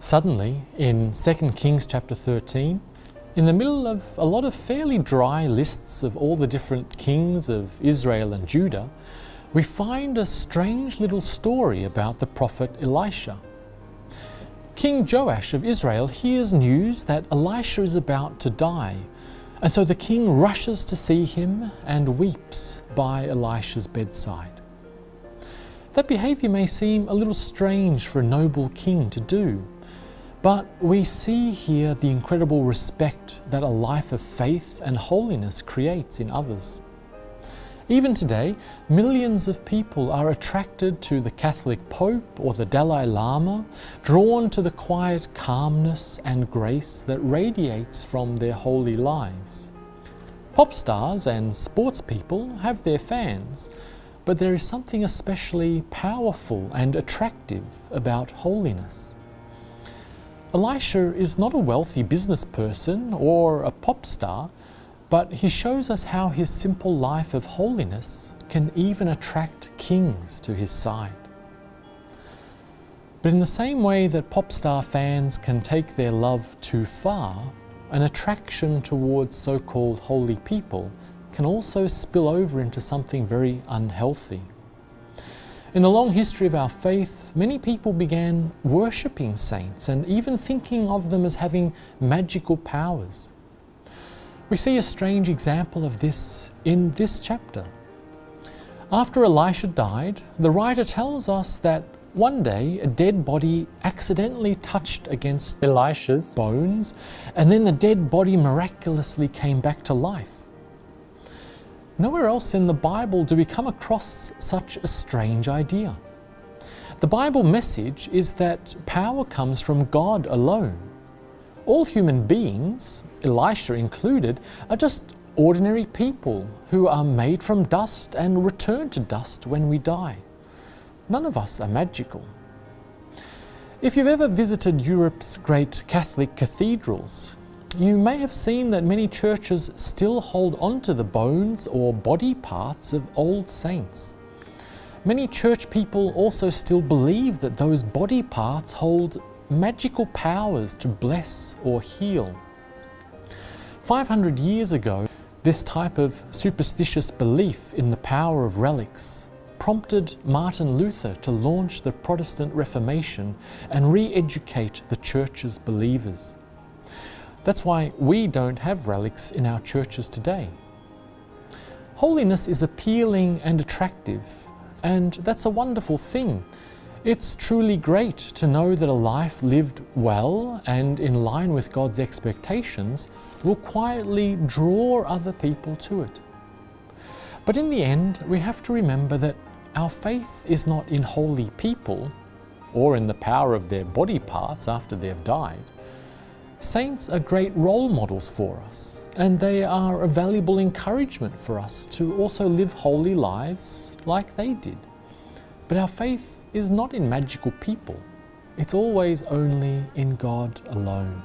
Suddenly, in 2 Kings chapter 13, in the middle of a lot of fairly dry lists of all the different kings of Israel and Judah, we find a strange little story about the prophet Elisha. King Joash of Israel hears news that Elisha is about to die, and so the king rushes to see him and weeps by Elisha's bedside. That behavior may seem a little strange for a noble king to do, but we see here the incredible respect that a life of faith and holiness creates in others. Even today, millions of people are attracted to the Catholic Pope or the Dalai Lama, drawn to the quiet calmness and grace that radiates from their holy lives. Pop stars and sports people have their fans, but there is something especially powerful and attractive about holiness. Elisha is not a wealthy business person or a pop star, but he shows us how his simple life of holiness can even attract kings to his side. But in the same way that pop star fans can take their love too far, an attraction towards so-called holy people can also spill over into something very unhealthy. In the long history of our faith, many people began worshipping saints and even thinking of them as having magical powers. We see a strange example of this in this chapter. After Elisha died, the writer tells us that one day a dead body accidentally touched against Elisha's bones, and then the dead body miraculously came back to life. Nowhere else in the Bible do we come across such a strange idea. The Bible message is that power comes from God alone. All human beings, Elisha included, are just ordinary people who are made from dust and return to dust when we die. None of us are magical. If you've ever visited Europe's great Catholic cathedrals, you may have seen that many churches still hold onto the bones or body parts of old saints. Many church people also still believe that those body parts hold magical powers to bless or heal. 500 years ago, this type of superstitious belief in the power of relics prompted Martin Luther to launch the Protestant Reformation and re-educate the Church's believers. That's why we don't have relics in our churches today. Holiness is appealing and attractive, and that's a wonderful thing. It's truly great to know that a life lived well and in line with God's expectations will quietly draw other people to it. But in the end, we have to remember that our faith is not in holy people or in the power of their body parts after they've died. Saints are great role models for us, and they are a valuable encouragement for us to also live holy lives like they did. But our faith is not in magical people. It's always only in God alone.